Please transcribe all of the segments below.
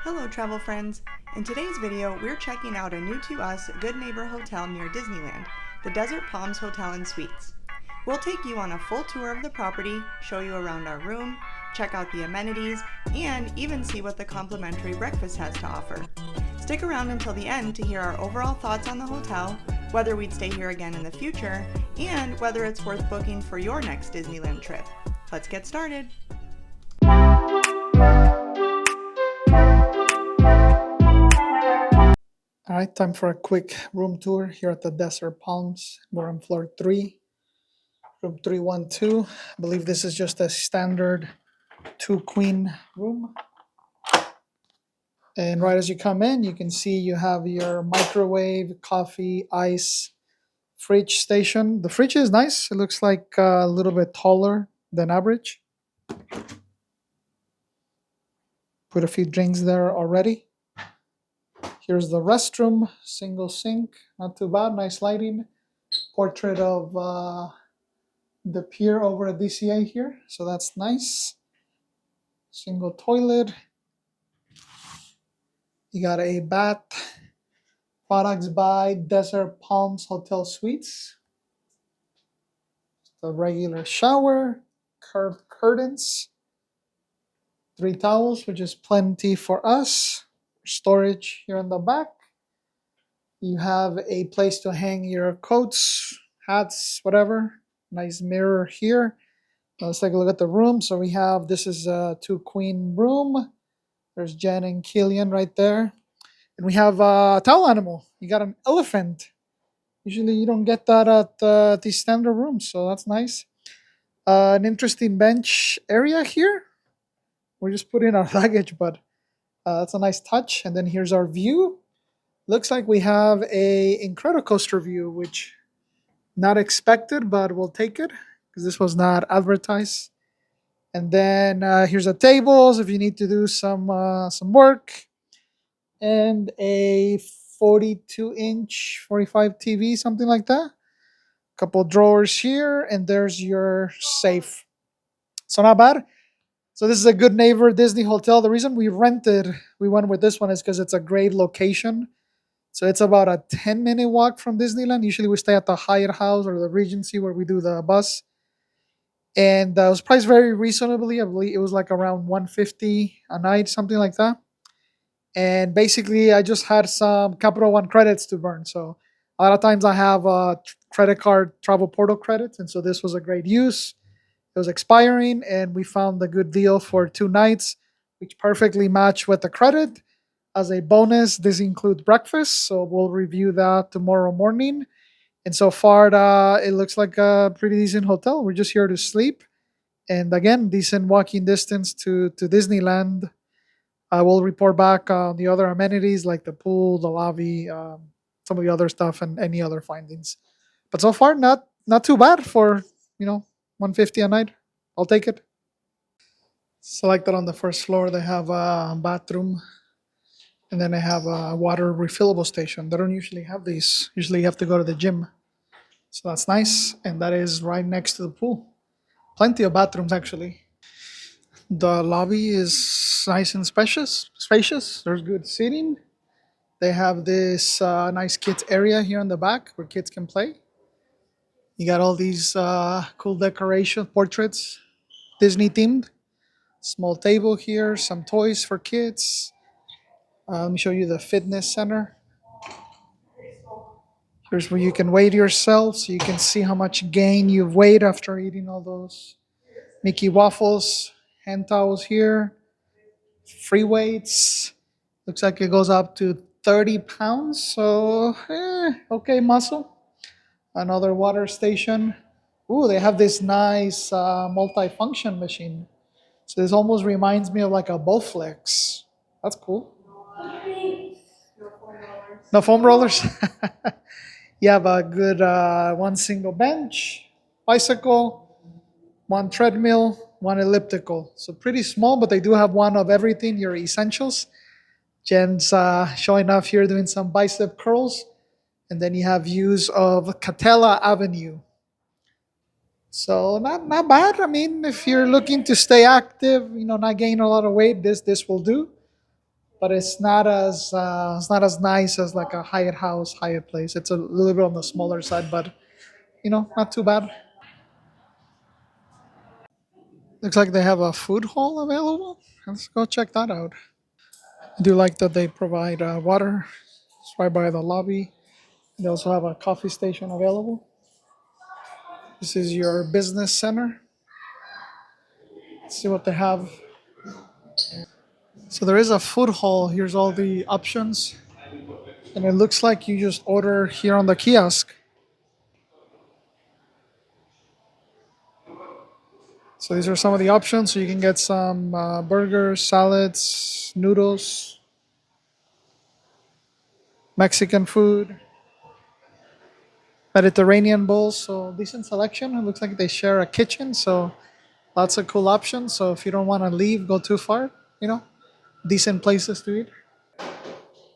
Hello travel friends! In today's video, we're checking out a new to us Good Neighbor Hotel near Disneyland, the Desert Palms Hotel and Suites. We'll take you on a full tour of the property, show you around our room, check out the amenities, and even see what the complimentary breakfast has to offer. Stick around until the end to hear our overall thoughts on the hotel, whether we'd stay here again in the future, and whether it's worth booking for your next Disneyland trip. Let's get started! All right, time for a quick room tour here at the Desert Palms. We're on floor 3, room 312. I believe this is just a standard 2-queen room. And right as you come in, you can see you have your microwave, coffee, ice, fridge station. The fridge is nice. It looks like a little bit taller than average. Put a few drinks there already. Here's the restroom, single sink, not too bad, nice lighting. Portrait of the pier over at DCA here, so that's nice. Single toilet. You got a bath. Products by Desert Palms Hotel Suites. The regular shower, curved curtains, 3 towels, which is plenty for us. Storage here in the back. You have a place to hang your coats, hats, whatever. Nice mirror here. Let's take a look at the room. So we have, this is a 2-queen room. There's Jen and Killian right there. And we have a towel animal. You got an elephant. Usually you don't get that at these standard rooms, so that's nice. An interesting bench area here. We're just putting our luggage, but that's a nice touch. And then here's our view. Looks like we have a Incredicoaster view, which not expected, but we'll take it because this was not advertised. And then here's the tables if you need to do some work, and a 42-inch 45 TV, something like that. Couple drawers here, and there's your safe. So not bad. So this is a Good Neighbor Disney Hotel. The reason we went with this one is because it's a great location. So it's about a 10-minute walk from Disneyland. Usually we stay at the Hyatt House or the Regency where we do the bus. And it was priced very reasonably. I believe it was like around $150 a night, something like that. And basically I just had some Capital One credits to burn. So a lot of times I have credit card travel portal credits. And so this was a great use. It was expiring and we found a good deal for 2 nights, which perfectly matched with the credit. As a bonus, this includes breakfast, so we'll review that tomorrow morning. And so far, it looks like a pretty decent hotel. We're just here to sleep. And again, decent walking distance to Disneyland. I will report back on the other amenities like the pool, the lobby, some of the other stuff, and any other findings. But so far, not too bad for, $150 a night. I'll take it. Selected on the first floor, they have a bathroom. And then I have a water refillable station. They don't usually have these. Usually you have to go to the gym. So that's nice. And that is right next to the pool. Plenty of bathrooms, actually. The lobby is nice and spacious. There's good seating. They have this nice kids area here in the back where kids can play. You got all these cool decoration portraits, Disney themed. Small table here, some toys for kids. Let me show you the fitness center. Here's where you can weigh yourself so you can see how much gain you've weighed after eating all those Mickey waffles. Hand towels here. Free weights. Looks like it goes up to 30 pounds. So, okay, muscle. Another water station. Ooh, they have this nice multi-function machine. So this almost reminds me of like a Bowflex. That's cool. No foam rollers. You have a good one single bench, bicycle, 1 treadmill, 1 elliptical. So pretty small, but they do have one of everything, your essentials. Jen's showing off here doing some bicep curls. And then you have views of Catella Avenue. So not bad. I mean, if you're looking to stay active, not gain a lot of weight, this will do. but it's not as nice as like a Hyatt house, Hyatt place. It's a little bit on the smaller side, but not too bad. Looks like they have a food hall available. Let's go check that out. I do like that they provide water. It's right by the lobby. They also have a coffee station available. This is your business center. Let's see what they have. So there is a food hall. Here's all the options. And it looks like you just order here on the kiosk. So these are some of the options. So you can get some burgers, salads, noodles, Mexican food, Mediterranean bowls. So decent selection. It looks like they share a kitchen. So lots of cool options. So if you don't want to leave, go too far, you know, decent places to eat.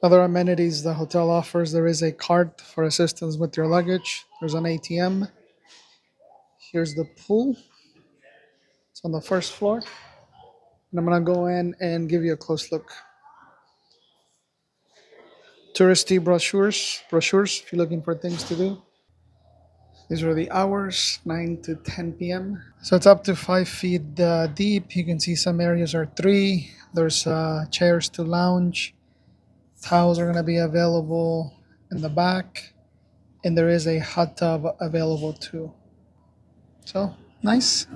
Other amenities the hotel offers, there is a cart for assistance with your luggage. There's an ATM. Here's the pool. It's on the first floor. And I'm going to go in and give you a close look. Touristy brochures if you're looking for things to do. These are the hours, 9 to 10 p.m. So it's up to 5 feet deep. You can see some areas are 3. There's chairs to lounge. Towels are going to be available in the back. And there is a hot tub available too. So nice.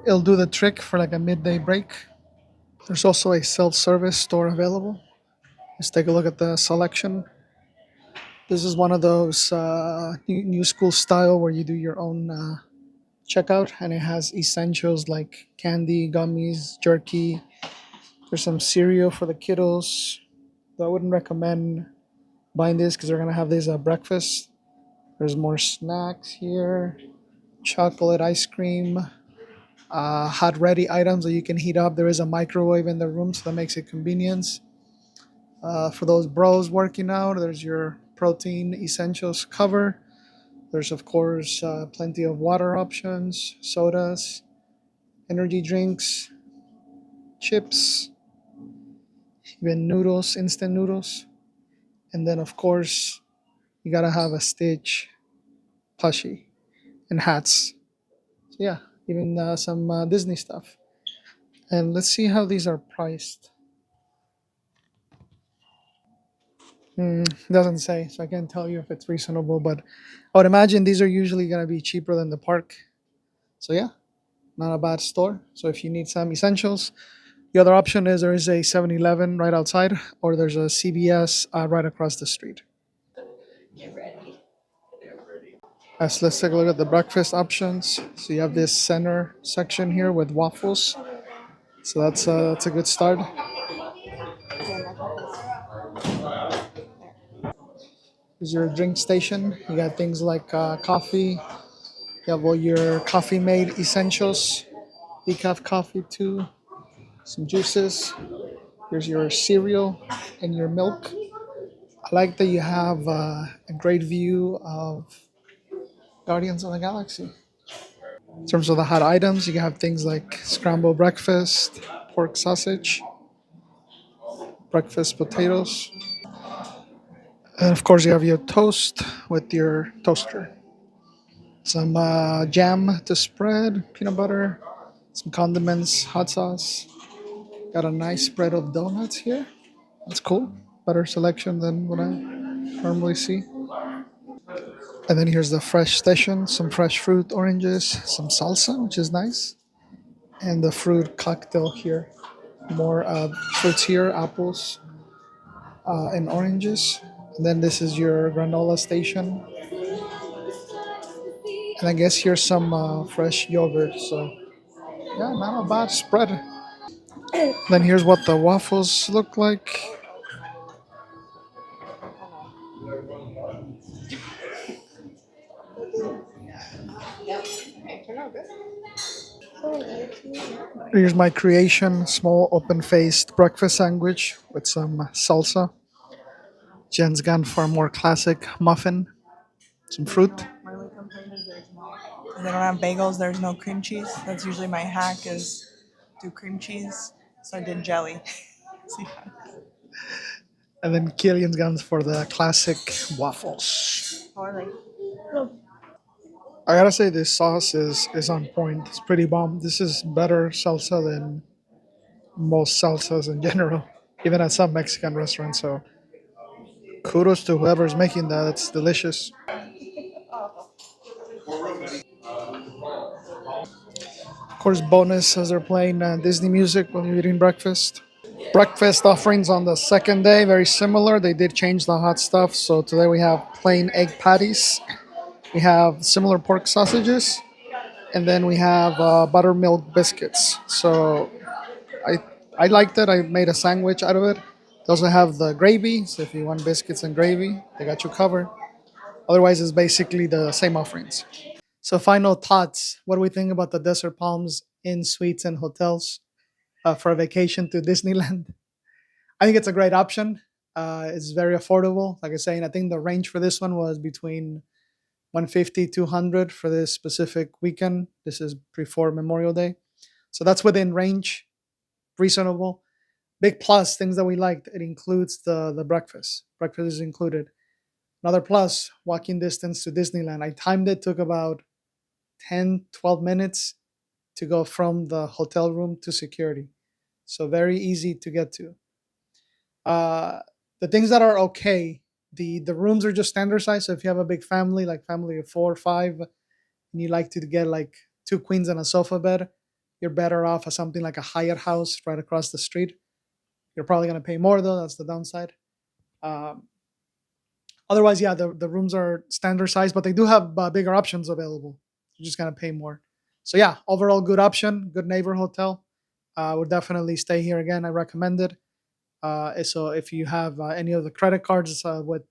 It'll do the trick for like a midday break. There's also a self-service store available. Let's take a look at the selection. This is one of those new school style where you do your own checkout, and it has essentials like candy, gummies, jerky. There's some cereal for the kiddos. Though I wouldn't recommend buying this because they're gonna have this at breakfast. There's more snacks here, chocolate, ice cream, hot ready items that you can heat up. There is a microwave in the room, so that makes it convenience. For those bros working out, there's your protein essentials cover. There's, of course, plenty of water options, sodas, energy drinks, chips, even noodles, instant noodles. And then, of course, you gotta have a Stitch plushie and hats. So, yeah, even some Disney stuff. And let's see how these are priced. Doesn't say, so I can't tell you if it's reasonable, but I would imagine these are usually going to be cheaper than the park. So, yeah, not a bad store. So, if you need some essentials, the other option is there is a 7-Eleven right outside, or there's a CVS right across the street. Let's take a look at the breakfast options. So, you have this center section here with waffles. So, that's a good start. Here's your drink station. You got things like coffee. You have all your coffee made essentials. Decaf coffee too. Some juices. Here's your cereal and your milk. I like that you have a great view of Guardians of the Galaxy. In terms of the hot items, you have things like scrambled breakfast, pork sausage, breakfast potatoes, and of course you have your toast with your toaster. Some jam to spread, peanut butter, some condiments, hot sauce. Got a nice spread of donuts here. That's cool. Better selection than what I normally see. And then here's the fresh station, some fresh fruit, oranges, some salsa, which is nice, and the fruit cocktail here. More fruits here, apples and oranges. And then this is your granola station. And I guess here's some fresh yogurt. So, yeah, not a bad spread. Then here's what the waffles look like. Here's my creation, small open-faced breakfast sandwich with some salsa. Jen's gone for a more classic muffin, some fruit. They don't have bagels. There's no cream cheese. That's usually my hack is do cream cheese. So I did jelly. See? And then Killian's guns for the classic waffles. Harley. I gotta say, this sauce is on point. It's pretty bomb. This is better salsa than most salsas in general, even at some Mexican restaurants. So kudos to whoever's making that. It's delicious. Of course, bonus as they're playing Disney music while you're eating breakfast. Breakfast offerings on the second day, very similar. They did change the hot stuff. So today we have plain egg patties. We have similar pork sausages. And then we have buttermilk biscuits. So I I liked it. I made a sandwich out of it. They also have the gravy. So if you want biscuits and gravy, they got you covered. Otherwise, it's basically the same offerings. So final thoughts. What do we think about the Desert Palms Inn suites and hotels for a vacation to Disneyland? I think it's a great option. It's very affordable. Like I was saying, I think the range for this one was between 150, 200 for this specific weekend. This is before Memorial Day. So that's within range, reasonable. Big plus, things that we liked. It includes the breakfast. Breakfast is included. Another plus, walking distance to Disneyland. I timed it, took about 10, 12 minutes to go from the hotel room to security. So very easy to get to. Uh, the things that are okay, the rooms are just standard size. So if you have a big family, like family of 4 or 5, and you like to get like 2 queens and a sofa bed, you're better off at something like a Hyatt house right across the street. You're probably going to pay more though. That's the downside. Um, Otherwise, yeah, the rooms are standard size, but they do have bigger options available. You're just going to pay more. So yeah, overall good option, good neighbor hotel. Would definitely stay here again. I recommend it. So if you have any of the credit cards with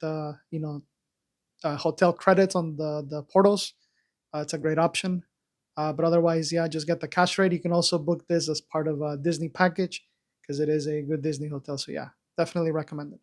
hotel credits on the portals, it's a great option. But otherwise, yeah, just get the cash rate. You can also book this as part of a Disney package because it is a good Disney hotel. So yeah, definitely recommend it.